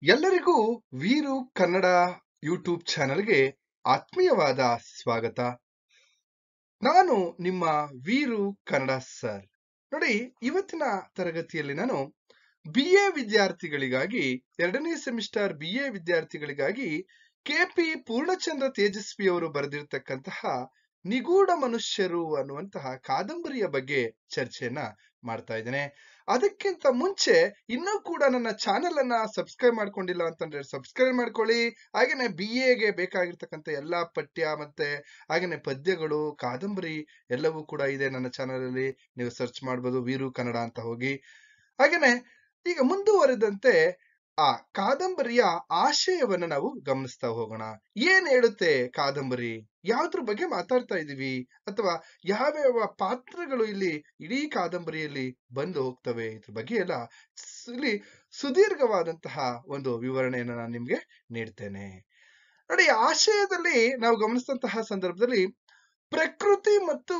ಎಲ್ಲರಿಗೂ ವೀರು ಕನ್ನಡ ಯೂಟ್ಯೂಬ್ ಚಾನೆಲ್ಗೆ ಆತ್ಮೀಯವಾದ ಸ್ವಾಗತ. ನಾನು ನಿಮ್ಮ ವೀರು ಕನ್ನಡ ಸರ್. ನೋಡಿ, ಇವತ್ತಿನ ತರಗತಿಯಲ್ಲಿ ನಾನು BA ವಿದ್ಯಾರ್ಥಿಗಳಿಗಾಗಿ 2ನೇ ಸೆಮಿಸ್ಟರ್ BA ವಿದ್ಯಾರ್ಥಿಗಳಿಗಾಗಿ KP ಪೂರ್ಣಚಂದ್ರ ತೇಜಸ್ವಿ ಅವರು ಬರೆದಿರ್ತಕ್ಕಂತಹ ನಿಗೂಢ ಮನುಷ್ಯರು ಅನ್ನುವಂತಹ ಕಾದಂಬರಿಯ ಬಗ್ಗೆ ಚರ್ಚೆಯನ್ನ ಮಾಡ್ತಾ ಇದ್ದೇನೆ. ಅದಕ್ಕಿಂತ ಮುಂಚೆ ಇನ್ನೂ ಕೂಡ ನನ್ನ ಚಾನೆಲ್ ಅನ್ನ ಸಬ್ಸ್ಕ್ರೈಬ್ ಮಾಡ್ಕೊಂಡಿಲ್ಲ ಅಂತಂದ್ರೆ ಸಬ್ಸ್ಕ್ರೈಬ್ ಮಾಡ್ಕೊಳ್ಳಿ. ಹಾಗೇನೆ BAಗೆ ಬೇಕಾಗಿರ್ತಕ್ಕಂಥ ಎಲ್ಲಾ ಪಠ್ಯ ಮತ್ತೆ ಹಾಗೇನೆ ಪದ್ಯಗಳು, ಕಾದಂಬರಿ ಎಲ್ಲವೂ ಕೂಡ ಇದೆ ನನ್ನ ಚಾನೆಲ್ ಅಲ್ಲಿ. ನೀವು ಸರ್ಚ್ ಮಾಡ್ಬೋದು ವೀರು ಕನ್ನಡ ಅಂತ ಹೋಗಿ. ಹಾಗೇನೆ ಈಗ ಮುಂದುವರೆದಂತೆ ಆ ಕಾದಂಬರಿಯ ಆಶಯವನ್ನ ನಾವು ಗಮನಿಸ್ತಾ ಹೋಗೋಣ. ಏನ್ ಹೇಳುತ್ತೆ ಕಾದಂಬರಿ, ಯಾವ್ದ್ರ ಬಗ್ಗೆ ಮಾತಾಡ್ತಾ ಇದೀವಿ, ಅಥವಾ ಯಾವ್ಯಾವ ಪಾತ್ರಗಳು ಇಲ್ಲಿ ಇಡೀ ಕಾದಂಬರಿಯಲ್ಲಿ ಬಂದು ಹೋಗ್ತವೆ, ಇದ್ರ ಬಗ್ಗೆ ಎಲ್ಲ ಇಲ್ಲಿ ಸುದೀರ್ಘವಾದಂತಹ ಒಂದು ವಿವರಣೆಯನ್ನು ನಾನು ನಿಮ್ಗೆ ನೀಡ್ತೇನೆ. ನೋಡಿ, ಆಶಯದಲ್ಲಿ ನಾವು ಗಮನಿಸಿದಂತಹ ಸಂದರ್ಭದಲ್ಲಿ ಪ್ರಕೃತಿ ಮತ್ತು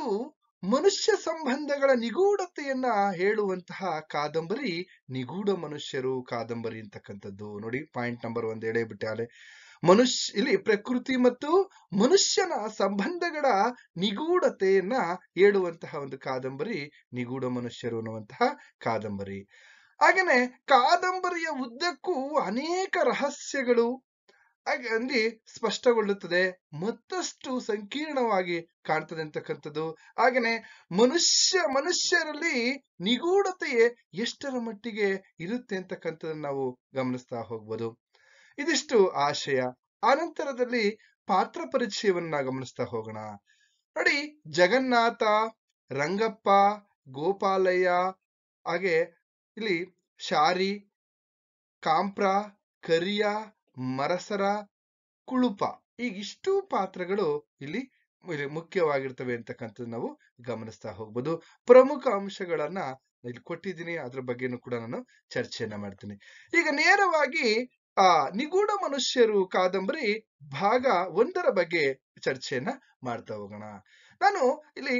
ಮನುಷ್ಯ ಸಂಬಂಧಗಳ ನಿಗೂಢತೆಯನ್ನ ಹೇಳುವಂತಹ ಕಾದಂಬರಿ ನಿಗೂಢ ಮನುಷ್ಯರು ಕಾದಂಬರಿ ಅಂತಕ್ಕಂಥದ್ದು. ನೋಡಿ, ಪಾಯಿಂಟ್ ನಂಬರ್ 1 ಹೇಳೇ ಬಿಟ್ಟೆ ಆಲೆ. ಇಲ್ಲಿ ಪ್ರಕೃತಿ ಮತ್ತು ಮನುಷ್ಯನ ಸಂಬಂಧಗಳ ನಿಗೂಢತೆಯನ್ನ ಹೇಳುವಂತಹ ಒಂದು ಕಾದಂಬರಿ ನಿಗೂಢ ಮನುಷ್ಯರು ಅನ್ನುವಂತಹ ಕಾದಂಬರಿ. ಹಾಗೇನೆ ಕಾದಂಬರಿಯ ಉದ್ದಕ್ಕೂ ಅನೇಕ ರಹಸ್ಯಗಳು ಅಲ್ಲಿ ಸ್ಪಷ್ಟಗೊಳ್ಳುತ್ತದೆ, ಮತ್ತಷ್ಟು ಸಂಕೀರ್ಣವಾಗಿ ಕಾಣ್ತದೆ ಅಂತಕ್ಕಂಥದ್ದು. ಹಾಗೇನೆ ಮನುಷ್ಯರಲ್ಲಿ ನಿಗೂಢತೆಯೇ ಎಷ್ಟರ ಮಟ್ಟಿಗೆ ಇರುತ್ತೆ ಅಂತಕ್ಕಂಥದ್ದನ್ನು ನಾವು ಗಮನಿಸ್ತಾ ಹೋಗ್ಬೋದು. ಇದಿಷ್ಟು ಆಶಯ. ಆನಂತರದಲ್ಲಿ ಪಾತ್ರ ಪರಿಚಯವನ್ನ ಗಮನಿಸ್ತಾ ಹೋಗೋಣ. ನೋಡಿ, ಜಗನ್ನಾಥ, ರಂಗಪ್ಪ, ಗೋಪಾಲಯ್ಯ, ಹಾಗೆ ಇಲ್ಲಿ ಶಾರಿ, ಕಾಂಪ್ರ, ಕರಿಯ, ಮರಸರ, ಕುಳುಪ, ಈಗ ಇಷ್ಟು ಪಾತ್ರಗಳು ಇಲ್ಲಿ ಮುಖ್ಯವಾಗಿರ್ತವೆ ಅಂತಕ್ಕಂಥದ್ದು ನಾವು ಗಮನಿಸ್ತಾ ಹೋಗ್ಬೋದು. ಪ್ರಮುಖ ಅಂಶಗಳನ್ನ ಇಲ್ಲಿ ಕೊಟ್ಟಿದ್ದೀನಿ, ಅದ್ರ ಬಗ್ಗೆನೂ ಕೂಡ ನಾನು ಚರ್ಚೆಯನ್ನ ಮಾಡ್ತೀನಿ. ಈಗ ನೇರವಾಗಿ ನಿಗೂಢ ಮನುಷ್ಯರು ಕಾದಂಬರಿ ಭಾಗ 1ರ ಬಗ್ಗೆ ಚರ್ಚೆಯನ್ನ ಮಾಡ್ತಾ ಹೋಗೋಣ. ನಾನು ಇಲ್ಲಿ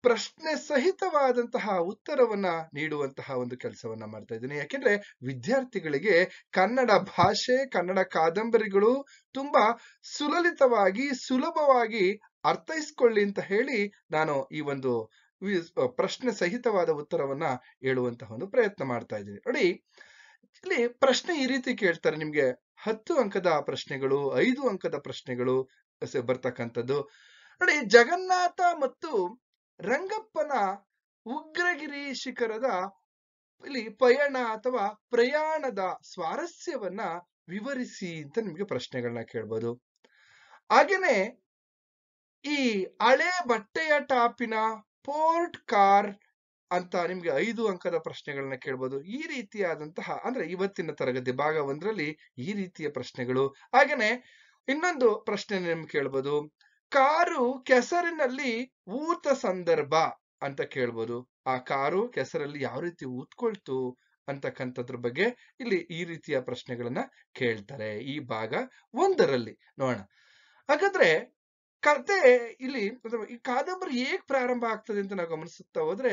ಪ್ರಶ್ನೆ ಸಹಿತವಾದಂತಹ ಉತ್ತರವನ್ನ ನೀಡುವಂತಹ ಒಂದು ಕೆಲಸವನ್ನ ಮಾಡ್ತಾ ಇದ್ದೀನಿ. ಯಾಕೆಂದ್ರೆ ವಿದ್ಯಾರ್ಥಿಗಳಿಗೆ ಕನ್ನಡ ಭಾಷೆ, ಕನ್ನಡ ಕಾದಂಬರಿಗಳು ತುಂಬಾ ಸುಲಲಿತವಾಗಿ, ಸುಲಭವಾಗಿ ಅರ್ಥೈಸ್ಕೊಳ್ಳಿ ಅಂತ ಹೇಳಿ ನಾನು ಈ ಒಂದು ಪ್ರಶ್ನೆ ಸಹಿತವಾದ ಉತ್ತರವನ್ನ ಹೇಳುವಂತಹ ಒಂದು ಪ್ರಯತ್ನ ಮಾಡ್ತಾ ಇದ್ದೀನಿ. ನೋಡಿ, ಇಲ್ಲಿ ಪ್ರಶ್ನೆ ಈ ರೀತಿ ಕೇಳ್ತಾರೆ ನಿಮ್ಗೆ. 10 ಅಂಕದ ಪ್ರಶ್ನೆಗಳು, 5 ಅಂಕದ ಪ್ರಶ್ನೆಗಳು ಬರ್ತಕ್ಕಂಥದ್ದು. ನೋಡಿ, ಜಗನ್ನಾಥ ಮತ್ತು ರಂಗಪ್ಪನ ಉಗ್ರಗಿರಿ ಶಿಖರದ ಇಲ್ಲಿ ಪಯಣ ಅಥವಾ ಪ್ರಯಾಣದ ಸ್ವಾರಸ್ಯವನ್ನ ವಿವರಿಸಿ ಅಂತ ನಿಮ್ಗೆ ಪ್ರಶ್ನೆಗಳನ್ನ ಕೇಳ್ಬೋದು. ಹಾಗೇನೆ ಈ ಹಳೆ ಬಟ್ಟೆಯ ಟಾಪಿನ ಪೋರ್ಟ್ ಕಾರ್ ಅಂತ ನಿಮ್ಗೆ 5 ಅಂಕದ ಪ್ರಶ್ನೆಗಳನ್ನ ಕೇಳ್ಬೋದು. ಈ ರೀತಿಯಾದಂತಹ ಅಂದ್ರೆ ಇವತ್ತಿನ ತರಗತಿ ಭಾಗ 1ರಲ್ಲಿ ಈ ರೀತಿಯ ಪ್ರಶ್ನೆಗಳು. ಹಾಗೇನೆ ಇನ್ನೊಂದು ಪ್ರಶ್ನೆ ನಿಮ್ಗೆ ಕೇಳ್ಬೋದು, ಕಾರು ಕೆಸರಿನಲ್ಲಿ ಊತ ಸಂದರ್ಭ ಅಂತ ಕೇಳ್ಬೋದು. ಆ ಕಾರು ಕೆಸರಲ್ಲಿ ಯಾವ ರೀತಿ ಊದ್ಕೊಳ್ತು ಅಂತಕ್ಕಂಥದ್ರ ಬಗ್ಗೆ ಇಲ್ಲಿ ಈ ರೀತಿಯ ಪ್ರಶ್ನೆಗಳನ್ನ ಕೇಳ್ತಾರೆ ಈ ಭಾಗ 1ರಲ್ಲಿ. ನೋಡೋಣ. ಹಾಗಾದ್ರೆ ಕತೆ ಇಲ್ಲಿ ಈ ಕಾದಂಬರಿ ಹೇಗ್ ಪ್ರಾರಂಭ ಆಗ್ತದೆ ಅಂತ ನಾವು ಗಮನಿಸುತ್ತಾ ಹೋದ್ರೆ,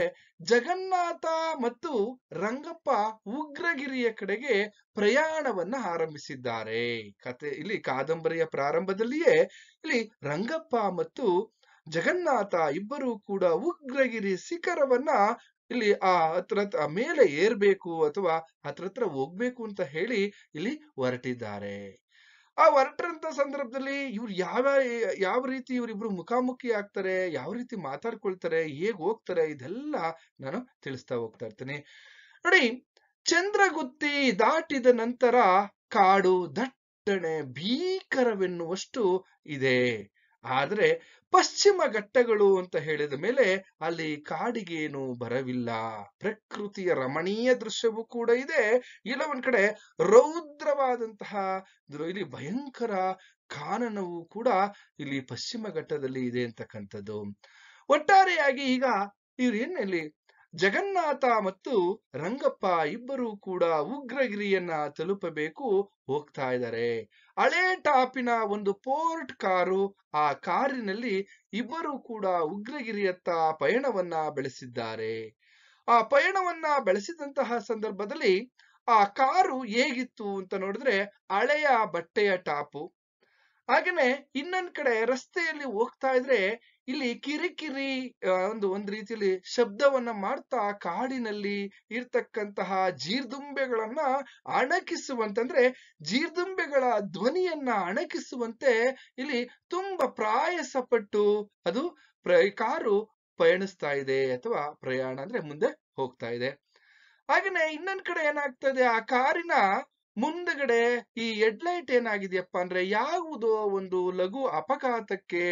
ಜಗನ್ನಾಥ ಮತ್ತು ರಂಗಪ್ಪ ಉಗ್ರಗಿರಿಯ ಕಡೆಗೆ ಪ್ರಯಾಣವನ್ನ ಆರಂಭಿಸಿದ್ದಾರೆ. ಕತೆ ಇಲ್ಲಿ ಕಾದಂಬರಿಯ ಪ್ರಾರಂಭದಲ್ಲಿಯೇ ಇಲ್ಲಿ ರಂಗಪ್ಪ ಮತ್ತು ಜಗನ್ನಾಥ ಇಬ್ಬರು ಕೂಡ ಉಗ್ರಗಿರಿ ಶಿಖರವನ್ನ ಇಲ್ಲಿ ಹತ್ರ ಮೇಲೆ ಏರ್ಬೇಕು ಅಥವಾ ಹತ್ರ ಹೋಗ್ಬೇಕು ಅಂತ ಹೇಳಿ ಇಲ್ಲಿ ಹೊರಟಿದ್ದಾರೆ. ಆ ಹೊರಟಂತ ಸಂದರ್ಭದಲ್ಲಿ ಇವ್ರು ಯಾವ ರೀತಿ ಇವರಿಬ್ರು ಮುಖಾಮುಖಿ ಆಗ್ತಾರೆ, ಯಾವ ರೀತಿ ಮಾತಾಡ್ಕೊಳ್ತಾರೆ, ಹೇಗ್ ಹೋಗ್ತಾರೆ, ಇದೆಲ್ಲ ನಾನು ತಿಳಿಸ್ತಾ ಹೋಗ್ತಾ ಇರ್ತೀನಿ. ನೋಡಿ, ಚಂದ್ರಗುತ್ತಿ ದಾಟಿದ ನಂತರ ಕಾಡು ದಟ್ಟಣೆ ಭೀಕರವೆನ್ನುವಷ್ಟು ಇದೆ. ಆದ್ರೆ ಪಶ್ಚಿಮ ಘಟ್ಟಗಳು ಅಂತ ಹೇಳಿದ ಮೇಲೆ ಅಲ್ಲಿ ಕಾಡಿಗೇನು ಬರವಿಲ್ಲ. ಪ್ರಕೃತಿಯ ರಮಣೀಯ ದೃಶ್ಯವೂ ಕೂಡ ಇದೆ. ಇಲ್ಲ ಒಂದ್ ಕಡೆ ರೌದ್ರವಾದಂತಹ ಇಲ್ಲಿ ಭಯಂಕರ ಕಾನನವು ಕೂಡ ಇಲ್ಲಿ ಪಶ್ಚಿಮ ಘಟ್ಟದಲ್ಲಿ ಇದೆ ಅಂತಕ್ಕಂಥದ್ದು. ಒಟ್ಟಾರೆಯಾಗಿ ಈಗ ಇವ್ರೇನಲ್ಲಿ ಜಗನ್ನಾಥ ಮತ್ತು ರಂಗಪ್ಪ ಇಬ್ಬರು ಕೂಡ ಉಗ್ರಗಿರಿಯನ್ನ ತಲುಪಬೇಕು, ಹೋಗ್ತಾ ಇದ್ದಾರೆ. ಹಳೆ ಟಾಪಿನ ಒಂದು ಪೋರ್ಟ್ ಕಾರು, ಆ ಕಾರಿನಲ್ಲಿ ಇಬ್ಬರು ಕೂಡ ಉಗ್ರಗಿರಿಯತ್ತ ಪಯಣವನ್ನ ಬೆಳೆಸಿದ್ದಾರೆ. ಆ ಪಯಣವನ್ನ ಬೆಳೆಸಿದಂತಹ ಸಂದರ್ಭದಲ್ಲಿ ಆ ಕಾರು ಹೇಗಿತ್ತು ಅಂತ ನೋಡಿದ್ರೆ ಹಳೆಯ ಬಟ್ಟೆಯ ಟಾಪು. ಹಾಗೇನೆ ಇನ್ನೊಂದ್ ಕಡೆ ರಸ್ತೆಯಲ್ಲಿ ಹೋಗ್ತಾ ಇದ್ರೆ ಇಲ್ಲಿ ಕಿರಿಕಿರಿ ಒಂದ್ ರೀತಿಯಲ್ಲಿ ಶಬ್ದವನ್ನ ಮಾಡ್ತಾ ಕಾಡಿನಲ್ಲಿ ಇರ್ತಕ್ಕಂತಹ ಜೀರ್ದುಂಬೆಗಳನ್ನ ಅಣಕಿಸುವಂತಂದ್ರೆ ಜೀರ್ದುಂಬೆಗಳ ಧ್ವನಿಯನ್ನ ಅಣಕಿಸುವಂತೆ ಇಲ್ಲಿ ತುಂಬಾ ಪ್ರಯಾಸ ಪಟ್ಟು ಅದು ಕಾರು ಪಯಣಿಸ್ತಾ ಇದೆ ಅಥವಾ ಪ್ರಯಾಣ ಅಂದ್ರೆ ಮುಂದೆ ಹೋಗ್ತಾ ಇದೆ. ಹಾಗೇನೆ ಇನ್ನೊಂದ್ ಕಡೆ ಏನಾಗ್ತದೆ, ಆ ಕಾರಿನ ಮುಂದಗಡೆ ಈ ಹೆಡ್ಲೈಟ್ ಏನಾಗಿದೆಯಪ್ಪ ಅಂದ್ರೆ ಯಾವುದೋ ಒಂದು ಲಘು ಅಪಘಾತಕ್ಕೆ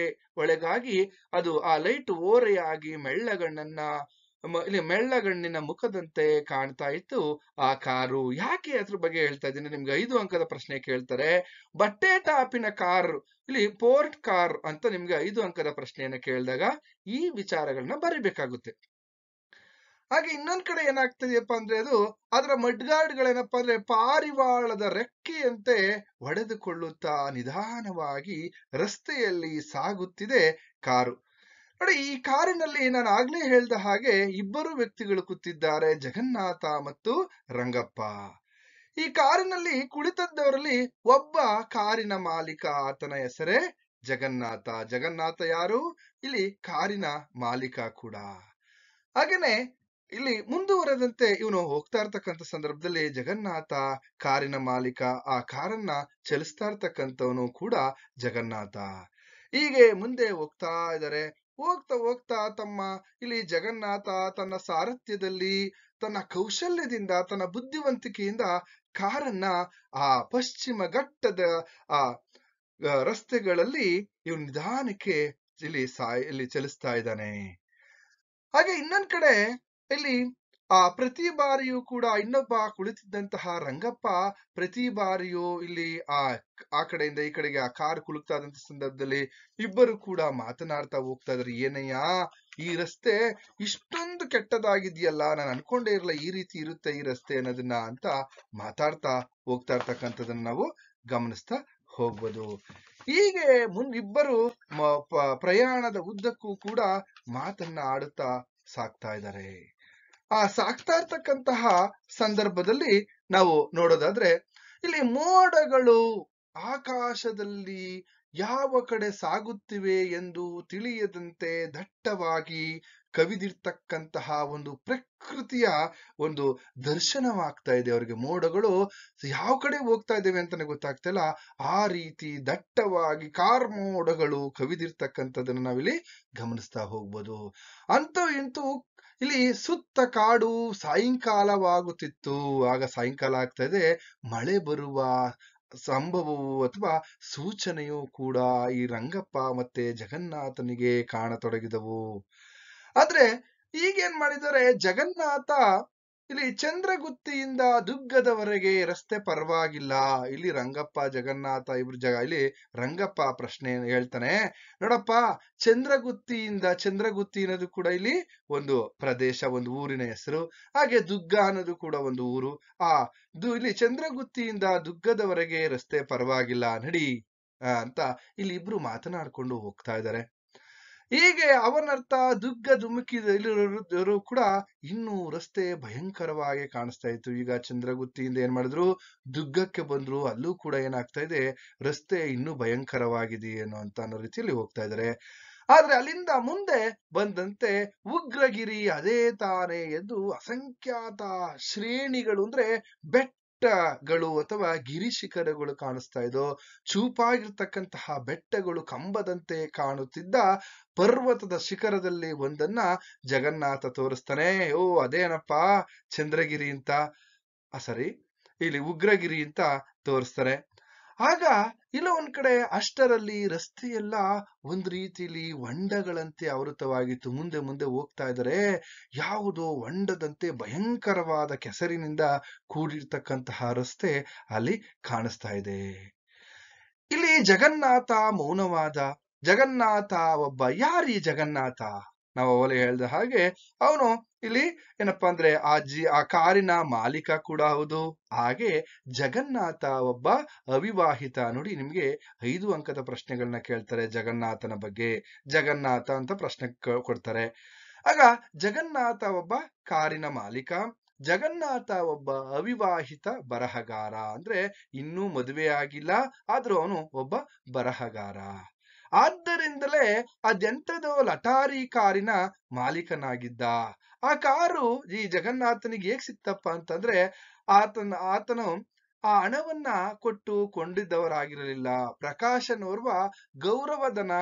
ಒಳಗಾಗಿ ಅದು ಆ ಲೈಟ್ ಓರೆಯಾಗಿ ಇಲ್ಲಿ ಮೆಳ್ಳಗಣ್ಣಿನ ಮುಖದಂತೆ ಕಾಣ್ತಾ ಇತ್ತು ಆ ಕಾರು. ಯಾಕೆ ಅದ್ರ ಬಗ್ಗೆ ಹೇಳ್ತಾ ಇದ್ದೀನಿ, ನಿಮ್ಗೆ 5 ಅಂಕದ ಪ್ರಶ್ನೆ ಕೇಳ್ತಾರೆ. ಬಟ್ಟೆ ಟಾಪಿನ ಕಾರ್, ಇಲ್ಲಿ ಪೋರ್ಟ್ ಕಾರ್ ಅಂತ ನಿಮ್ಗೆ 5 ಅಂಕದ ಪ್ರಶ್ನೆಯನ್ನ ಕೇಳಿದಾಗ ಈ ವಿಚಾರಗಳನ್ನ ಬರಿಬೇಕಾಗುತ್ತೆ. ಹಾಗೆ ಇನ್ನೊಂದ್ ಕಡೆ ಏನಾಗ್ತದೆಯಪ್ಪ ಅಂದ್ರೆ ಅದು ಅದರ ಮಡ್ಗಾಡ್ಗಳೇನಪ್ಪ ಅಂದ್ರೆ ಪಾರಿವಾಳದ ರೆಕ್ಕೆಯಂತೆ ಒಡೆದುಕೊಳ್ಳುತ್ತಾ ನಿಧಾನವಾಗಿ ರಸ್ತೆಯಲ್ಲಿ ಸಾಗುತ್ತಿದೆ ಕಾರು. ನೋಡಿ, ಈ ಕಾರಿನಲ್ಲಿ ನಾನು ಆಗ್ಲೇ ಹೇಳ್ದ ಹಾಗೆ ಇಬ್ಬರು ವ್ಯಕ್ತಿಗಳು ಕೂತಿದ್ದಾರೆ, ಜಗನ್ನಾಥ ಮತ್ತು ರಂಗಪ್ಪ. ಈ ಕಾರಿನಲ್ಲಿ ಕುಳಿತದ್ದವರಲ್ಲಿ ಒಬ್ಬ ಕಾರಿನ ಮಾಲೀಕ, ಆತನ ಹೆಸರೇ ಜಗನ್ನಾಥ. ಜಗನ್ನಾಥ ಯಾರು? ಇಲ್ಲಿ ಕಾರಿನ ಮಾಲೀಕ ಕೂಡ. ಹಾಗೇನೆ ಇಲ್ಲಿ ಮುಂದುವರೆದಂತೆ ಇವನು ಹೋಗ್ತಾ ಇರ್ತಕ್ಕಂಥ ಸಂದರ್ಭದಲ್ಲಿ ಜಗನ್ನಾಥ ಕಾರಿನ ಮಾಲೀಕ, ಆ ಕಾರನ್ನ ಚಲಿಸ್ತಾ ಇರ್ತಕ್ಕಂಥವನು ಕೂಡ ಜಗನ್ನಾಥ. ಹೀಗೆ ಮುಂದೆ ಹೋಗ್ತಾ ಇದ್ದಾರೆ. ಹೋಗ್ತಾ ಹೋಗ್ತಾ ಇಲ್ಲಿ ಜಗನ್ನಾಥ ತನ್ನ ಸಾರಥ್ಯದಲ್ಲಿ, ತನ್ನ ಕೌಶಲ್ಯದಿಂದ, ತನ್ನ ಬುದ್ಧಿವಂತಿಕೆಯಿಂದ ಕಾರನ್ನ ಆ ಪಶ್ಚಿಮ ಘಟ್ಟದ ಆ ರಸ್ತೆಗಳಲ್ಲಿ ಇವನು ನಿಧಾನಕ್ಕೆ ಇಲ್ಲಿ ಚಲಿಸ್ತಾ ಇದ್ದಾನೆ. ಹಾಗೆ ಇನ್ನೊಂದ್ ಕಡೆ ಇಲ್ಲಿ ಪ್ರತಿ ಬಾರಿಯೂ ಕೂಡ ಇನ್ನೊಬ್ಬ ಕುಳಿತಿದ್ದಂತಹ ರಂಗಪ್ಪ ಪ್ರತಿ ಬಾರಿಯೂ ಇಲ್ಲಿ ಆ ಕಡೆಯಿಂದ ಈ ಕಡೆಗೆ ಆ ಕಾರ್ ಕುಲುಕ್ತಾ ಇದ್ದಂತ ಸಂದರ್ಭದಲ್ಲಿ ಇಬ್ಬರು ಕೂಡ ಮಾತನಾಡ್ತಾ ಹೋಗ್ತಾ ಇದಾರೆ. ಏನಯ್ಯ, ಈ ರಸ್ತೆ ಇಷ್ಟೊಂದು ಕೆಟ್ಟದಾಗಿದೆಯಲ್ಲ, ನಾನು ಅನ್ಕೊಂಡೇ ಇರಲ್ಲ ಈ ರೀತಿ ಇರುತ್ತೆ ಈ ರಸ್ತೆ ಅನ್ನೋದನ್ನ ಅಂತ ಮಾತಾಡ್ತಾ ಹೋಗ್ತಾ ಇರ್ತಕ್ಕಂಥದನ್ನ ನಾವು ಗಮನಿಸ್ತಾ ಹೋಗ್ಬೋದು. ಹೀಗೆ ಇಬ್ಬರು ಪ್ರಯಾಣದ ಉದ್ದಕ್ಕೂ ಕೂಡ ಮಾತನ್ನ ಆಡುತ್ತಾ ಸಾಕ್ತಾ ಇದ್ದಾರೆ. ಸಾಕ್ತಾ ಇರ್ತಕ್ಕಂತಹ ಸಂದರ್ಭದಲ್ಲಿ ನಾವು ನೋಡೋದಾದ್ರೆ ಇಲ್ಲಿ ಮೋಡಗಳು ಆಕಾಶದಲ್ಲಿ ಯಾವ ಕಡೆ ಸಾಗುತ್ತಿವೆ ಎಂದು ತಿಳಿಯದಂತೆ ದಟ್ಟವಾಗಿ ಕವಿದಿರ್ತಕ್ಕಂತಹ ಒಂದು ಪ್ರಕೃತಿಯ ಒಂದು ದರ್ಶನವಾಗ್ತಾ ಇದೆ ಅವರಿಗೆ. ಮೋಡಗಳು ಯಾವ ಕಡೆ ಹೋಗ್ತಾ ಇದ್ದೇವೆ ಅಂತಾನೆ ಗೊತ್ತಾಗ್ತಾ ಇಲ್ಲ, ಆ ರೀತಿ ದಟ್ಟವಾಗಿ ಕಾರ್ ಮೋಡಗಳು ಕವಿದಿರ್ತಕ್ಕಂಥದ್ದನ್ನ ನಾವಿಲ್ಲಿ ಗಮನಿಸ್ತಾ ಹೋಗ್ಬೋದು. ಅಂತೂ ಇಂತೂ ಇಲ್ಲಿ ಸುತ್ತ ಕಾಡು ಸಾಯಂಕಾಲವಾಗುತ್ತಿತ್ತು. ಆಗ ಸಾಯಂಕಾಲ ಆಗ್ತಾ ಇದೆ, ಮಳೆ ಬರುವ ಸಂಭವವು ಅಥವಾ ಸೂಚನೆಯೂ ಕೂಡ ಈ ರಂಗಪ್ಪ ಮತ್ತೆ ಜಗನ್ನಾಥನಿಗೆ ಕಾಣತೊಡಗಿದವು. ಆದ್ರೆ ಈಗೇನ್ ಮಾಡಿದ್ದಾರೆ, ಜಗನ್ನಾಥ ಇಲ್ಲಿ ಚಂದ್ರಗುತ್ತಿಯಿಂದ ದುಗ್ಗದವರೆಗೆ ರಸ್ತೆ ಪರವಾಗಿಲ್ಲ. ಇಲ್ಲಿ ರಂಗಪ್ಪ ಜಗನ್ನಾಥ ಇಬ್ರು ಇಲ್ಲಿ ರಂಗಪ್ಪ ಪ್ರಶ್ನೆ ಹೇಳ್ತಾನೆ, ನೋಡಪ್ಪ, ಚಂದ್ರಗುತ್ತಿ ಅನ್ನೋದು ಕೂಡ ಇಲ್ಲಿ ಒಂದು ಪ್ರದೇಶ, ಒಂದು ಊರಿನ ಹೆಸರು. ಹಾಗೆ ದುಗ್ಗ ಅನ್ನೋದು ಕೂಡ ಒಂದು ಊರು. ಇಲ್ಲಿ ಚಂದ್ರಗುತ್ತಿಯಿಂದ ದುಗ್ಗದವರೆಗೆ ರಸ್ತೆ ಪರವಾಗಿಲ್ಲ ನಡಿ ಅಂತ ಇಲ್ಲಿ ಇಬ್ರು ಮಾತನಾಡ್ಕೊಂಡು ಹೋಗ್ತಾ ಇದ್ದಾರೆ. ಹೀಗೆ ಅವನರ್ಥ ದುಗ್ಗ ಧುಮುಕಿದ್ರು ಕೂಡ ಇನ್ನೂ ರಸ್ತೆ ಭಯಂಕರವಾಗಿ ಕಾಣಿಸ್ತಾ ಇತ್ತು. ಈಗ ಚಂದ್ರಗುತ್ತಿಯಿಂದ ಏನ್ ಮಾಡಿದ್ರು, ದುಗ್ಗಕ್ಕೆ ಬಂದ್ರು. ಅಲ್ಲೂ ಕೂಡ ಏನಾಗ್ತಾ ಇದೆ, ರಸ್ತೆ ಇನ್ನೂ ಭಯಂಕರವಾಗಿದೆ ಅನ್ನೋ ರೀತಿಯಲ್ಲಿ ಹೋಗ್ತಾ ಇದ್ದಾರೆ. ಆದ್ರೆ ಅಲ್ಲಿಂದ ಮುಂದೆ ಬಂದಂತೆ ಉಗ್ರಗಿರಿ ಅದೇ ತಾನೇ ಎಂದು ಅಸಂಖ್ಯಾತ ಶ್ರೇಣಿಗಳು ಅಂದ್ರೆ ಬೆಟ್ಟಗಳು ಅಥವಾ ಗಿರಿ ಶಿಖರಗಳು ಕಾಣಿಸ್ತಾ ಇದ್ದೋ. ಚೂಪಾಗಿರ್ತಕ್ಕಂತಹ ಬೆಟ್ಟಗಳು ಕಂಬದಂತೆ ಕಾಣುತ್ತಿದ್ದ ಪರ್ವತದ ಶಿಖರದಲ್ಲಿ ಒಂದನ್ನ ಜಗನ್ನಾಥ ತೋರಿಸ್ತಾನೆ. ಅದೇನಪ್ಪಾ ಚಂದ್ರಗಿರಿ ಅಂತ, ಇಲ್ಲಿ ಉಗ್ರಗಿರಿ ಅಂತ ತೋರಿಸ್ತಾರೆ. ಆಗ ಇಲ್ಲ ಒಂದ್ ಕಡೆ ಅಷ್ಟರಲ್ಲಿ ರಸ್ತೆಯೆಲ್ಲ ಒಂದ್ ರೀತಿಲಿ ಹೊಂಡಗಳಂತೆ ಆವೃತವಾಗಿತ್ತು. ಮುಂದೆ ಮುಂದೆ ಹೋಗ್ತಾ ಇದ್ದಾರೆ, ಯಾವುದೋ ಹೊಂಡದಂತೆ ಭಯಂಕರವಾದ ಕೆಸರಿನಿಂದ ಕೂಡಿರ್ತಕ್ಕಂತಹ ರಸ್ತೆ ಅಲ್ಲಿ ಕಾಣಿಸ್ತಾ ಇದೆ. ಇಲ್ಲಿ ಜಗನ್ನಾಥ ಮೌನವಾದ. ಜಗನ್ನಾಥ ಒಬ್ಬ ಯಾರೀ ಜಗನ್ನಾಥ? ನಾವು ಅವಲೇ ಹೇಳ್ದ ಹಾಗೆ ಅವನು ಇಲ್ಲಿ ಏನಪ್ಪಾ ಅಂದ್ರೆ ಆ ಕಾರಿನ ಮಾಲೀಕ ಕೂಡ ಹೌದು. ಹಾಗೆ ಜಗನ್ನಾಥ ಒಬ್ಬ ಅವಿವಾಹಿತ. ನೋಡಿ, ನಿಮ್ಗೆ 5 ಅಂಕದ ಪ್ರಶ್ನೆಗಳನ್ನ ಕೇಳ್ತಾರೆ ಜಗನ್ನಾಥನ ಬಗ್ಗೆ. ಜಗನ್ನಾಥ ಅಂತ ಪ್ರಶ್ನೆ ಕೊಡ್ತಾರೆ. ಆಗ ಜಗನ್ನಾಥ ಒಬ್ಬ ಕಾರಿನ ಮಾಲೀಕ. ಜಗನ್ನಾಥ ಒಬ್ಬ ಅವಿವಾಹಿತ ಬರಹಗಾರ. ಅಂದ್ರೆ ಇನ್ನೂ ಮದುವೆ ಆಗಿಲ್ಲ, ಆದ್ರೂ ಅವನು ಒಬ್ಬ ಬರಹಗಾರ. ಆದ್ದರಿಂದಲೇ ಅದೆಂಥದೋ ಲಟಾರಿ ಕಾರಿನ ಮಾಲೀಕನಾಗಿದ್ದ. ಆ ಕಾರು ಈ ಜಗನ್ನಾಥನಿಗೆ ಹೇಗ್ ಸಿಕ್ತಪ್ಪ ಅಂತಂದ್ರೆ, ಆತನು ಆ ಹಣವನ್ನ ಕೊಟ್ಟು ಕೊಂಡಿದ್ದವರಾಗಿರಲಿಲ್ಲ. ಪ್ರಕಾಶನೋರ್ವ ಗೌರವಧನ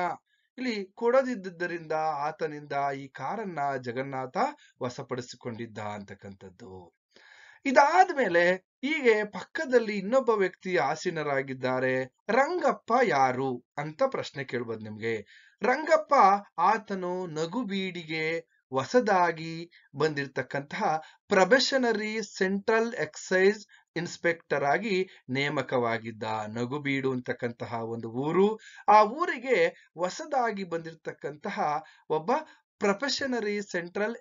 ಇಲ್ಲಿ ಕೊಡದಿದ್ದರಿಂದ ಆತನಿಂದ ಈ ಕಾರನ್ನ ಜಗನ್ನಾಥ ವಶಪಡಿಸಿಕೊಂಡಿದ್ದ ಅಂತಕ್ಕಂಥದ್ದು. ಇದಾದ್ಮೇಲೆ ಹೀಗೆ ಪಕ್ಕದಲ್ಲಿ ಇನ್ನೊಬ್ಬ ವ್ಯಕ್ತಿ ಆಸೀನರಾಗಿದ್ದಾರೆ. ರಂಗಪ್ಪ ಯಾರು ಅಂತ ಪ್ರಶ್ನೆ ಕೇಳ್ಬೋದು ನಿಮ್ಗೆ. ರಂಗಪ್ಪ ಆತನು ನಗುಬೀಡಿಗೆ ಹೊಸದಾಗಿ ಬಂದಿರತಕ್ಕಂತಹ ಪ್ರೊಬೆಷನರಿ ಸೆಂಟ್ರಲ್ ಎಕ್ಸೈಸ್ ಇನ್ಸ್ಪೆಕ್ಟರ್ ಆಗಿ ನೇಮಕವಾಗಿದ್ದ. ನಗುಬೀಡು ಅಂತಕ್ಕಂತಹ ಒಂದು ಊರು. ಆ ಊರಿಗೆ ಹೊಸದಾಗಿ ಬಂದಿರತಕ್ಕಂತಹ ಒಬ್ಬ ಪ್ರೊಫೆಷನರಿ ಸೆಂಟ್ರಲ್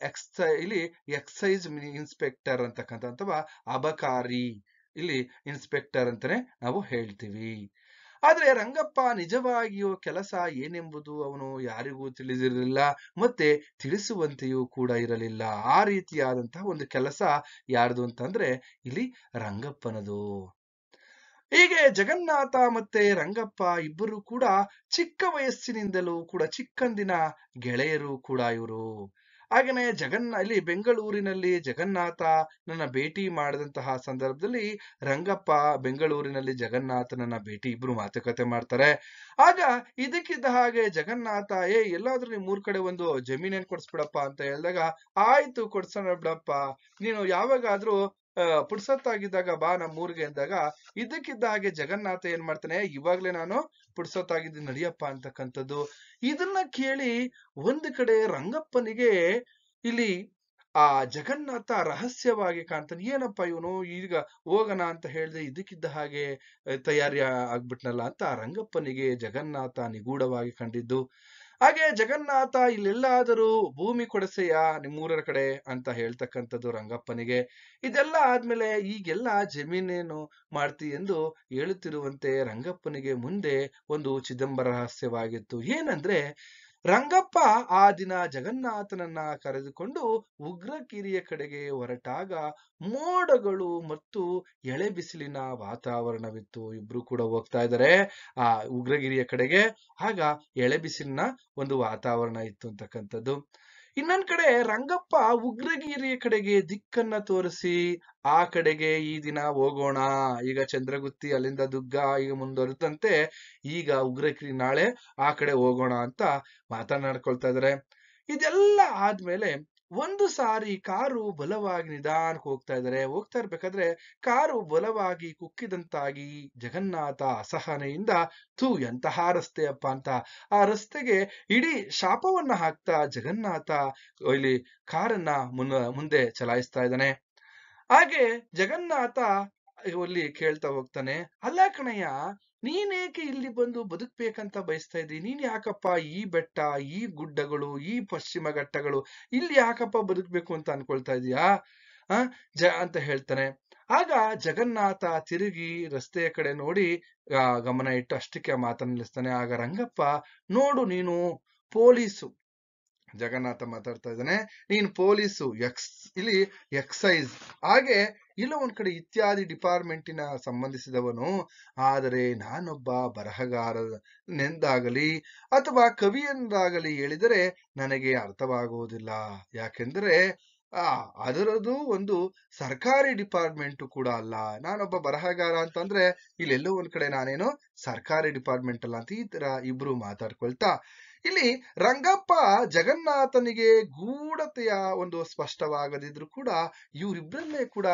ಎಕ್ಸೈಸ್ ಇನ್ಸ್ಪೆಕ್ಟರ್ ಅಂತಕ್ಕಂಥ ಅಥವಾ ಅಬಕಾರಿ ಇಲ್ಲಿ ಇನ್ಸ್ಪೆಕ್ಟರ್ ಅಂತಾನೆ ನಾವು ಹೇಳ್ತೀವಿ. ಆದ್ರೆ ರಂಗಪ್ಪ ನಿಜವಾಗಿಯೂ ಕೆಲಸ ಏನೆಂಬುದು ಅವನು ಯಾರಿಗೂ ತಿಳಿದಿರಲಿಲ್ಲ, ಮತ್ತೆ ತಿಳಿಸುವಂತೆಯೂ ಕೂಡ ಇರಲಿಲ್ಲ. ಆ ರೀತಿಯಾದಂತಹ ಒಂದು ಕೆಲಸ ಯಾರ್ದು ಅಂತಂದ್ರೆ ಇಲ್ಲಿ ರಂಗಪ್ಪನದು. ಹೀಗೆ ಜಗನ್ನಾಥ ಮತ್ತೆ ರಂಗಪ್ಪ ಇಬ್ಬರು ಕೂಡ ಚಿಕ್ಕ ವಯಸ್ಸಿನಿಂದಲೂ ಕೂಡ ಚಿಕ್ಕಂದಿನ ಗೆಳೆಯರು ಕೂಡ ಇವರು. ಹಾಗೇನೆ ಇಲ್ಲಿ ಬೆಂಗಳೂರಿನಲ್ಲಿ ಜಗನ್ನಾಥ ನನ್ನ ಭೇಟಿ ಮಾಡಿದಂತಹ ಸಂದರ್ಭದಲ್ಲಿ ರಂಗಪ್ಪ ಬೆಂಗಳೂರಿನಲ್ಲಿ ಜಗನ್ನಾಥನನ್ನ ಭೇಟಿ ಇಬ್ರು ಮಾತುಕತೆ ಮಾಡ್ತಾರೆ. ಆಗ ಇದಕ್ಕಿದ್ದ ಹಾಗೆ ಜಗನ್ನಾಥ ಎಲ್ಲಾದ್ರೂ ನಿಮ್ ಊರ್ ಕಡೆ ಒಂದು ಜಮೀನೇನ್ ಕೊಡ್ಸ್ಬಿಡಪ್ಪ ಅಂತ ಹೇಳಿದಾಗ, ಆಯ್ತು ಕೊಡ್ಸೋಣ ಬಿಡಪ್ಪ, ನೀನು ಯಾವಾಗಾದ್ರೂ ಪುಡ್ಸೊತ್ತಾಗಿದ್ದಾಗ ಬಾ ನಮ್ಮೂರ್ಗೆ ಅಂದಾಗ, ಇದಕ್ಕಿದ್ದ ಹಾಗೆ ಜಗನ್ನಾಥ ಏನ್ ಮಾಡ್ತಾನೆ, ಇವಾಗ್ಲೇ ನಾನು ಪುಡ್ಸೊತ್ತಾಗಿದ್ದೀನಿ ನಡಿಯಪ್ಪ ಅಂತಕ್ಕಂಥದ್ದು. ಇದನ್ನ ಕೇಳಿ ಒಂದು ಕಡೆ ರಂಗಪ್ಪನಿಗೆ ಇಲ್ಲಿ ಆ ಜಗನ್ನಾಥ ರಹಸ್ಯವಾಗಿ ಕಾಣ್ತಾನೆ. ಏನಪ್ಪ ಇವನು ಈಗ ಹೋಗೋಣ ಅಂತ ಹೇಳಿದ್ರೆ ಇದಕ್ಕಿದ್ದ ಹಾಗೆ ತಯಾರಿ ಆಗ್ಬಿಟ್ನಲ್ಲ ಅಂತ ರಂಗಪ್ಪನಿಗೆ ಜಗನ್ನಾಥ ನಿಗೂಢವಾಗಿ ಕಂಡಿದ್ದು. ಹಾಗೆ ಜಗನ್ನಾಥ ಇಲ್ಲೆಲ್ಲಾದರೂ ಭೂಮಿ ಕೊಡಸೆಯ ನಿಮ್ಮೂರರ ಕಡೆ ಅಂತ ಹೇಳ್ತಕ್ಕಂಥದ್ದು ರಂಗಪ್ಪನಿಗೆ. ಇದೆಲ್ಲ ಆದ್ಮೇಲೆ ಈಗೆಲ್ಲ ಜಮೀನೇನು ಮಾಡ್ತಿ ಎಂದು ಹೇಳುತ್ತಿರುವಂತೆ ರಂಗಪ್ಪನಿಗೆ ಮುಂದೆ ಒಂದು ಚಿದಂಬರ ರಹಸ್ಯವಾಗಿತ್ತು. ಏನಂದ್ರೆ, ರಂಗಪ್ಪ ಆ ದಿನ ಜಗನ್ನಾಥನನ್ನ ಕರೆದುಕೊಂಡು ಉಗ್ರಗಿರಿಯ ಕಡೆಗೆ ಹೊರಟಾಗ ಮೋಡಗಳು ಮತ್ತು ಎಳೆ ಬಿಸಿಲಿನ ವಾತಾವರಣವಿತ್ತು. ಇಬ್ರು ಕೂಡ ಹೋಗ್ತಾ ಇದ್ದಾರೆ ಆ ಉಗ್ರಗಿರಿಯ ಕಡೆಗೆ. ಆಗ ಎಳೆ ಬಿಸಿಲಿನ ಒಂದು ವಾತಾವರಣ ಇತ್ತು ಅಂತಕ್ಕಂಥದ್ದು. ಇನ್ನೊಂದ್ ಕಡೆ ರಂಗಪ್ಪ ಉಗ್ರಗಿರಿಯ ಕಡೆಗೆ ದಿಕ್ಕನ್ನ ತೋರಿಸಿ ಆ ಕಡೆಗೆ ಈ ದಿನ ಹೋಗೋಣ, ಈಗ ಚಂದ್ರಗುತ್ತಿ ಅಲ್ಲಿಂದ ದುಗ್ಗ ಈಗ ಮುಂದುವರಿದಂತೆ ಈಗ ಉಗ್ರಗಿರಿ ನಾಳೆ ಆ ಕಡೆ ಹೋಗೋಣ ಅಂತ ಮಾತನಾಡ್ಕೊಳ್ತಾ ಇದಾರೆ. ಇದೆಲ್ಲ ಆದ್ಮೇಲೆ ಒಂದು ಸಾರಿ ಕಾರು ಬಲವಾಗಿ ನಿಧಾನಕ್ಕೆ ಹೋಗ್ತಾ ಇದ್ದಾರೆ. ಹೋಗ್ತಾ ಇರ್ಬೇಕಾದ್ರೆ ಕಾರು ಬಲವಾಗಿ ಕುಕ್ಕಿದಂತಾಗಿ ಜಗನ್ನಾಥ ಅಸಹನೆಯಿಂದ ಎಂತಹ ರಸ್ತೆಯಪ್ಪ ಅಂತ ಆ ರಸ್ತೆಗೆ ಇಡೀ ಶಾಪವನ್ನ ಹಾಕ್ತಾ ಜಗನ್ನಾಥ ಇಲ್ಲಿ ಕಾರನ್ನ ಮುಂದೆ ಚಲಾಯಿಸ್ತಾ ಇದ್ದಾನೆ. ಹಾಗೆ ಜಗನ್ನಾಥ ಇಲ್ಲಿ ಕೇಳ್ತಾ ಹೋಗ್ತಾನೆ, ಅಲ್ಲ ಕಣಯ್ಯ, ನೀನೇಕೆ ಇಲ್ಲಿ ಬಂದು ಬದುಕ್ಬೇಕಂತ ಬಯಸ್ತಾ ಇದ್ದಿ? ನೀನ್ ಯಾಕಪ್ಪ ಈ ಬೆಟ್ಟ, ಈ ಗುಡ್ಡಗಳು, ಈ ಪಶ್ಚಿಮ ಘಟ್ಟಗಳು ಇಲ್ಲಿ ಯಾಕಪ್ಪ ಬದುಕ್ಬೇಕು ಅಂತ ಅನ್ಕೊಳ್ತಾ ಇದೀಯಾ ಅಂತ ಹೇಳ್ತಾನೆ. ಆಗ ಜಗನ್ನಾಥ ತಿರುಗಿ ರಸ್ತೆಯ ಕಡೆ ನೋಡಿ ಗಮನ ಇಟ್ಟು ಅಷ್ಟಕ್ಕೆ ಮಾತನ್ನ ನಿಲ್ಲಿಸ್ತಾನೆ. ಆಗ ರಂಗಪ್ಪ, ನೋಡು ನೀನು ಪೊಲೀಸು, ಜಗನ್ನಾಥ ಮಾತಾಡ್ತಾ ಇದ್ದಾನೆ, ನೀನು ಪೊಲೀಸು, ಇಲ್ಲಿ ಎಕ್ಸೈಸ್, ಹಾಗೆ ಇಲ್ಲ ಒಂದ್ ಕಡೆ ಇತ್ಯಾದಿ ಡಿಪಾರ್ಟ್ಮೆಂಟಿನ ಸಂಬಂಧಿಸಿದವನು. ಆದರೆ ನಾನೊಬ್ಬ ಬರಹಗಾರನೆಂದಾಗಲಿ ಅಥವಾ ಕವಿಯೆಂದಾಗಲಿ ಹೇಳಿದರೆ ನನಗೆ ಅರ್ಥವಾಗುವುದಿಲ್ಲ. ಯಾಕೆಂದ್ರೆ ಅದರದು ಒಂದು ಸರ್ಕಾರಿ ಡಿಪಾರ್ಟ್ಮೆಂಟ್ ಕೂಡ ಅಲ್ಲ. ನಾನೊಬ್ಬ ಬರಹಗಾರ ಅಂತಂದ್ರೆ ಇಲ್ಲೆಲ್ಲೋ ಒಂದ್ ಕಡೆ ನಾನೇನು ಸರ್ಕಾರಿ ಡಿಪಾರ್ಟ್ಮೆಂಟ್ ಅಲ್ಲ ಅಂತ ಈ ತರ ಇಬ್ರು ಮಾತಾಡ್ಕೊಳ್ತಾ ಇಲ್ಲಿ ರಂಗಪ್ಪ ಜಗನ್ನಾಥನಿಗೆ ಗೂಢತೆಯ ಒಂದು ಸ್ಪಷ್ಟವಾಗದಿದ್ರು ಕೂಡ ಇವರಿಬ್ಬರಲ್ಲೇ ಕೂಡ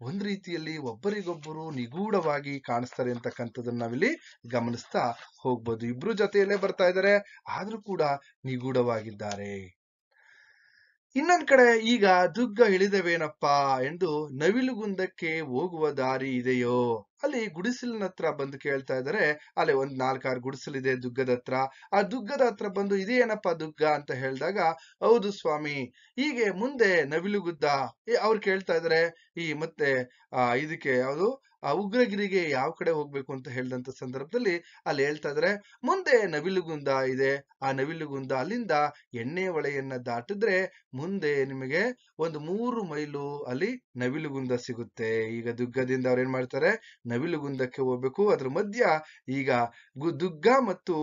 ಒಂದ್ ರೀತಿಯಲ್ಲಿ ಒಬ್ಬರಿಗೊಬ್ಬರು ನಿಗೂಢವಾಗಿ ಕಾಣಿಸ್ತಾರೆ ಅಂತಕ್ಕಂಥದ್ದನ್ನ ನಾವಿಲ್ಲಿ ಗಮನಿಸ್ತಾ ಹೋಗ್ಬೋದು. ಇಬ್ರು ಜೊತೆಯಲ್ಲೇ ಬರ್ತಾ ಇದ್ದಾರೆ, ಆದ್ರೂ ಕೂಡ ನಿಗೂಢವಾಗಿದ್ದಾರೆ. ಇನ್ನೊಂದ್ ಕಡೆ ಈಗ ದುಗ್ಗ ಇಳಿದವೇನಪ್ಪ ಎಂದು ನವಿಲುಗುಂದಕ್ಕೆ ಹೋಗುವ ದಾರಿ ಇದೆಯೋ? ಅಲ್ಲಿ ಗುಡಿಸಲಿನ ಹತ್ರ ಬಂದು ಕೇಳ್ತಾ ಇದ್ದಾರೆ. ಅಲ್ಲಿ ಒಂದ್ 4-6 ಗುಡಿಸಲಿದೆ ದುಗ್ಗದ ಹತ್ರ. ಆ ದುಗ್ಗದ ಹತ್ರ ಬಂದು ಇದೇನಪ್ಪ ದುಗ್ಗ ಅಂತ ಹೇಳಿದಾಗ, ಹೌದು ಸ್ವಾಮಿ, ಹೀಗೆ ಮುಂದೆ ನವಿಲುಗುದ್ದ. ಅವ್ರು ಕೇಳ್ತಾ ಇದಾರೆ, ಈ ಮತ್ತೆ ಇದಕ್ಕೆ ಯಾವುದು ಆ ಉಗ್ರಗಿರಿಗೆ ಯಾವ ಕಡೆ ಹೋಗ್ಬೇಕು ಅಂತ ಹೇಳಿದಂತ ಸಂದರ್ಭದಲ್ಲಿ ಅಲ್ಲಿ ಹೇಳ್ತಾ ಇದ್ರೆ, ಮುಂದೆ ನವಿಲುಗುಂದ ಇದೆ, ಆ ನವಿಲುಗುಂದ ಅಲ್ಲಿಂದ ಎಣ್ಣೆ ಹೊಳೆಯನ್ನ ದಾಟಿದ್ರೆ ಮುಂದೆ ನಿಮಗೆ ಒಂದು 3 ಮೈಲು ಅಲ್ಲಿ ನವಿಲುಗುಂದ ಸಿಗುತ್ತೆ. ಈಗ ದುಗ್ಗದಿಂದ ಅವ್ರು ಏನ್ ಮಾಡ್ತಾರೆ, ನವಿಲುಗುಂದಕ್ಕೆ ಹೋಗ್ಬೇಕು. ಅದ್ರ ಮಧ್ಯ ಈಗ ದುಗ್ಗ ಮತ್ತು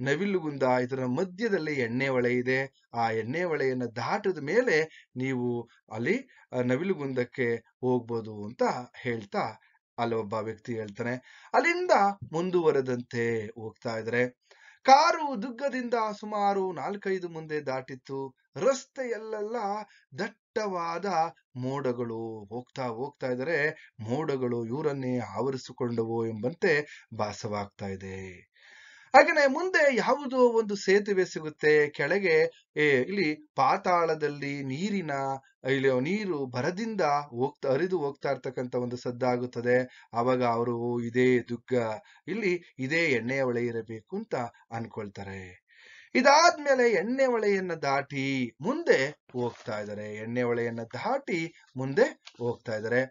ನವಿಲುಗುಂದ ಇದರ ಮಧ್ಯದಲ್ಲಿ ಎಣ್ಣೆ ಹೊಳೆ ಇದೆ. ಆ ಎಣ್ಣೆ ಹೊಳೆಯನ್ನ ದಾಟಿದ ಮೇಲೆ ನೀವು ಅಲ್ಲಿ ನವಿಲುಗುಂದಕ್ಕೆ ಹೋಗ್ಬೋದು ಅಂತ ಹೇಳ್ತಾ ಅಲ್ಲೊಬ್ಬ ವ್ಯಕ್ತಿ ಹೇಳ್ತಾನೆ. ಅಲ್ಲಿಂದ ಮುಂದುವರೆದಂತೆ ಹೋಗ್ತಾ ಇದ್ರೆ ಕಾರು ದುಗ್ಗದಿಂದ ಸುಮಾರು 4-5 ಮುಂದೆ ದಾಟಿತ್ತು. ರಸ್ತೆಯಲ್ಲೆಲ್ಲ ದಟ್ಟವಾದ ಮೋಡಗಳು ಹೋಗ್ತಾ ಹೋಗ್ತಾ ಇದ್ದಾರೆ. ಮೋಡಗಳು ಇವರನ್ನೇ ಆವರಿಸಿಕೊಂಡವು ಎಂಬಂತೆ ಭಾಸವಾಗ್ತಾ ಇದೆ. ಹಾಗೇನೆ ಮುಂದೆ ಯಾವುದೋ ಒಂದು ಸೇತುವೆ ಸಿಗುತ್ತೆ. ಕೆಳಗೆ ಇಲ್ಲಿ ಪಾತಾಳದಲ್ಲಿ ನೀರು ಭರದಿಂದ ಹರಿದು ಹೋಗ್ತಾ ಇರ್ತಕ್ಕಂಥ ಒಂದು ಸದ್ದಾಗುತ್ತದೆ. ಆವಾಗ ಅವರು ಇದೇ ದುಗ್ಗ, ಇಲ್ಲಿ ಇದೇ ಎಣ್ಣೆಯ ಹೊಳೆ ಇರಬೇಕು ಅಂತ ಅನ್ಕೊಳ್ತಾರೆ. ಇದಾದ್ಮೇಲೆ ಎಣ್ಣೆ ಹೊಳೆಯನ್ನ ದಾಟಿ ಮುಂದೆ ಹೋಗ್ತಾ ಇದ್ದಾರೆ. ಎಣ್ಣೆ ಹೊಳೆಯನ್ನ ದಾಟಿ ಮುಂದೆ ಹೋಗ್ತಾ ಇದ್ದಾರೆ.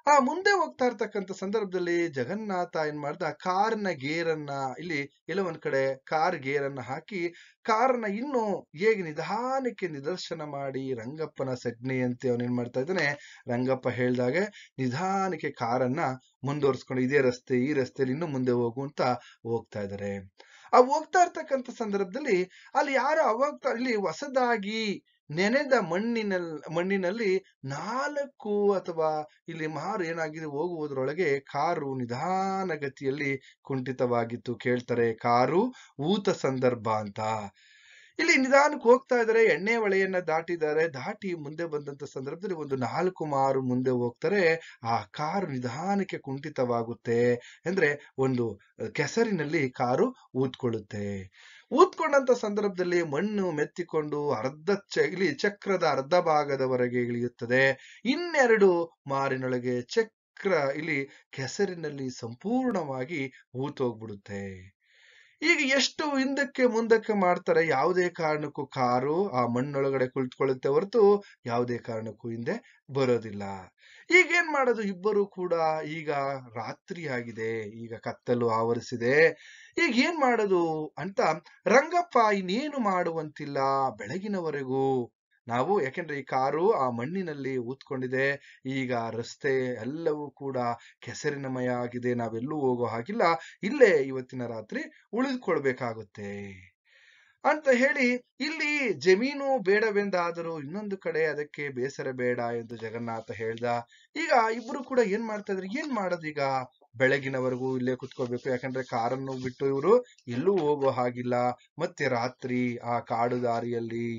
ಆ ಮುಂದೆ ಹೋಗ್ತಾ ಇರ್ತಕ್ಕಂಥ ಸಂದರ್ಭದಲ್ಲಿ ಜಗನ್ನಾಥ ಏನ್ ಮಾಡ್ದ, ಕಾರಿನ ಗೇರನ್ನ ಇಲ್ಲಿ ಎಲ್ಲ ಒಂದ್ ಕಡೆ ಕಾರ್ ಗೇರನ್ನ ಹಾಕಿ ಕಾರನ್ನ ಇನ್ನು ಹೇಗೆ ನಿಧಾನಕ್ಕೆ ನಿದರ್ಶನ ಮಾಡಿ ರಂಗಪ್ಪನ ಸಜ್ಞೆಯಂತೆ ಅವನೇನ್ ಮಾಡ್ತಾ ಇದ್ದಾನೆ, ರಂಗಪ್ಪ ಹೇಳ್ದಾಗೆ ನಿಧಾನಕ್ಕೆ ಕಾರನ್ನ ಮುಂದುವರ್ಸ್ಕೊಂಡು ಇದೇ ರಸ್ತೆ, ಈ ರಸ್ತೆಯಲ್ಲಿ ಇನ್ನು ಮುಂದೆ ಹೋಗು ಅಂತ ಹೋಗ್ತಾ ಇದ್ದಾರೆ. ಆ ಹೋಗ್ತಾ ಇರ್ತಕ್ಕಂಥ ಸಂದರ್ಭದಲ್ಲಿ ಅಲ್ಲಿ ಯಾರು ಅವಾಗ ಇಲ್ಲಿ ಹೊಸದಾಗಿ ನೆನೆದ ಮಣ್ಣಿನಲ್ಲಿ 4 ಅಥವಾ ಇಲ್ಲಿ ಮಾರು ಏನಾಗಿದೆ, ಹೋಗುವುದರೊಳಗೆ ಕಾರು ನಿಧಾನ ಗತಿಯಲ್ಲಿ ಕುಂಠಿತವಾಗಿತ್ತು. ಕೇಳ್ತಾರೆ, ಕಾರು ಊತ ಸಂದರ್ಭ ಅಂತ. ಇಲ್ಲಿ ನಿಧಾನಕ್ಕೆ ಹೋಗ್ತಾ ಇದ್ದಾರೆ. ಎಣ್ಣೆ ಹೊಳೆಯನ್ನ ದಾಟಿದ್ದಾರೆ. ದಾಟಿ ಮುಂದೆ ಬಂದಂತ ಸಂದರ್ಭದಲ್ಲಿ ಒಂದು 4 ಮಾರು ಮುಂದೆ ಹೋಗ್ತಾರೆ. ಆ ಕಾರು ನಿಧಾನಕ್ಕೆ ಕುಂಠಿತವಾಗುತ್ತೆ. ಅಂದ್ರೆ ಒಂದು ಕೆಸರಿನಲ್ಲಿ ಕಾರು ಊದ್ಕೊಳ್ಳುತ್ತೆ. ಊದ್ಕೊಂಡಂತ ಸಂದರ್ಭದಲ್ಲಿ ಮಣ್ಣು ಮೆತ್ತಿಕೊಂಡು ಇಲ್ಲಿ ಚಕ್ರದ ಅರ್ಧ ಭಾಗದವರೆಗೆ ಇಳಿಯುತ್ತದೆ. 2 ಮಾರಿನೊಳಗೆ ಚಕ್ರ ಇಲ್ಲಿ ಕೆಸರಿನಲ್ಲಿ ಸಂಪೂರ್ಣವಾಗಿ ಊತೋಗ್ಬಿಡುತ್ತೆ. ಈಗ ಎಷ್ಟು ಹಿಂದಕ್ಕೆ ಮುಂದಕ್ಕೆ ಮಾಡ್ತಾರೆ, ಯಾವುದೇ ಕಾರಣಕ್ಕೂ ಕಾರು ಆ ಮಣ್ಣೊಳಗಡೆ ಕುಳಿತುಕೊಳ್ಳುತ್ತೆ ಹೊರತು ಯಾವುದೇ ಕಾರಣಕ್ಕೂ ಹಿಂದೆ ಬರೋದಿಲ್ಲ. ಈಗ ಏನ್ ಮಾಡೋದು, ಇಬ್ಬರು ಕೂಡ ಈಗ ರಾತ್ರಿ ಆಗಿದೆ, ಈಗ ಕತ್ತಲು ಆವರಿಸಿದೆ. ಈಗ ಏನ್ ಮಾಡೋದು ಅಂತ ರಂಗಪ್ಪ ಇನ್ನೇನು ಮಾಡುವಂತಿಲ್ಲ ಬೆಳಗಿನವರೆಗೂ ನಾವು, ಯಾಕೆಂದ್ರೆ ಈ ಕಾರು ಆ ಮಣ್ಣಿನಲ್ಲಿ ಊದ್ಕೊಂಡಿದೆ. ಈಗ ರಸ್ತೆ ಎಲ್ಲವೂ ಕೂಡ ಕೆಸರಿನಮಯ ಆಗಿದೆ. ನಾವೆಲ್ಲೂ ಹೋಗೋ ಹಾಗಿಲ್ಲ, ಇಲ್ಲೇ ಇವತ್ತಿನ ರಾತ್ರಿ ಉಳಿದುಕೊಳ್ಬೇಕಾಗುತ್ತೆ ಅಂತ ಹೇಳಿ, ಇಲ್ಲಿ ಜಮೀನು ಬೇಡವೆಂದಾದರೂ ಇನ್ನೊಂದು ಕಡೆ ಅದಕ್ಕೆ ಬೇಸರ ಬೇಡ ಎಂದು ಜಗನ್ನಾಥ ಹೇಳ್ದ. ಈಗ ಇಬ್ರು ಕೂಡ ಏನ್ ಮಾಡ್ತಾ ಇದ್ರು, ಏನ್ ಮಾಡೋದು ಈಗ, ಬೆಳಗಿನವರೆಗೂ ಇಲ್ಲೇ ಕುತ್ಕೋಬೇಕು, ಯಾಕಂದ್ರೆ ಕಾರನ್ನು ಬಿಟ್ಟು ಇವರು ಎಲ್ಲೂ ಹೋಗೋ ಹಾಗಿಲ್ಲ, ಮತ್ತೆ ರಾತ್ರಿ ಆ ಕಾಡು ದಾರಿಯಲ್ಲಿ.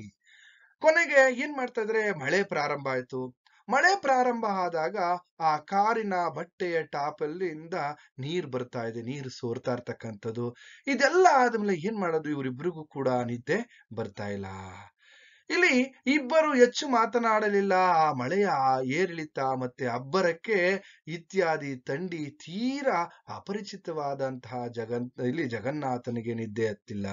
ಕೊನೆಗೆ ಏನ್ ಮಾಡ್ತಾ ಇದ್ರೆ, ಮಳೆ ಪ್ರಾರಂಭ ಆಯ್ತು. ಮಳೆ ಪ್ರಾರಂಭ ಆದಾಗ ಆ ಕಾರಿನ ಬಟ್ಟೆಯ ಟಾಪಲ್ಲಿಂದ ನೀರ್ ಬರ್ತಾ ಇದೆ, ನೀರು ಸೋರ್ತಾ ಇರ್ತಕ್ಕಂಥದ್ದು. ಇದೆಲ್ಲ ಆದ್ಮೇಲೆ ಏನ್ ಮಾಡೋದು, ಇವರಿಬ್ರಿಗೂ ಕೂಡ ನಿದ್ದೆ ಬರ್ತಾ ಇಲ್ಲ. ಇಲ್ಲಿ ಇಬ್ಬರು ಹೆಚ್ಚು ಮಾತನಾಡಲಿಲ್ಲ. ಆ ಮಳೆಯ ಏರಿಳಿತ ಮತ್ತೆ ಅಬ್ಬರಕ್ಕೆ ಇತ್ಯಾದಿ ಥಂಡಿ ತೀರಾ ಅಪರಿಚಿತವಾದಂತಹ ಇಲ್ಲಿ ಜಗನ್ನಾಥನಿಗೆ ನಿದ್ದೆ ಹತ್ತಿಲ್ಲ.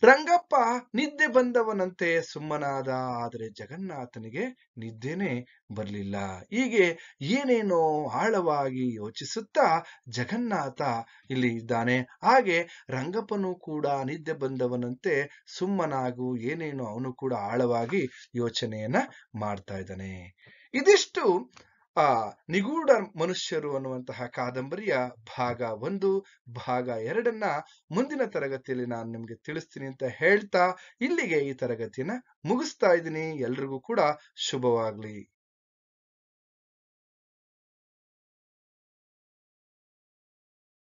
ರಂಗಪ್ಪ ನಿದ್ದೆ ಬಂದವನಂತೆ ಸುಮ್ಮನಾದ. ಆದರೆ ಜಗನ್ನಾಥನಿಗೆ ನಿದ್ದೆನೆ ಬರಲಿಲ್ಲ. ಹೀಗೆ ಏನೇನೋ ಆಳವಾಗಿ ಯೋಚಿಸುತ್ತಾ ಜಗನ್ನಾಥ ಇಲ್ಲಿ ಇದ್ದಾನೆ. ಹಾಗೆ ರಂಗಪ್ಪನು ಕೂಡ ನಿದ್ದೆ ಬಂದವನಂತೆ ಸುಮ್ಮನಾಗು ಏನೇನೋ ಅವನು ಕೂಡ ಆಳವಾಗಿ ಯೋಚನೆಯನ್ನ ಮಾಡ್ತಾ ಇದ್ದಾನೆ. ಇದಿಷ್ಟು ನಿಗೂಢ ಮನುಷ್ಯರು ಅನ್ನುವಂತಹ ಕಾದಂಬರಿಯ ಭಾಗ 1. ಭಾಗ 2 ಮುಂದಿನ ತರಗತಿಯಲ್ಲಿ ನಾನು ನಿಮ್ಗೆ ತಿಳಿಸ್ತೀನಿ ಅಂತ ಹೇಳ್ತಾ ಇಲ್ಲಿಗೆ ಈ ತರಗತಿಯನ್ನ ಮುಗಿಸ್ತಾ ಇದ್ದೀನಿ. ಎಲ್ರಿಗೂ ಕೂಡ ಶುಭವಾಗ್ಲಿ.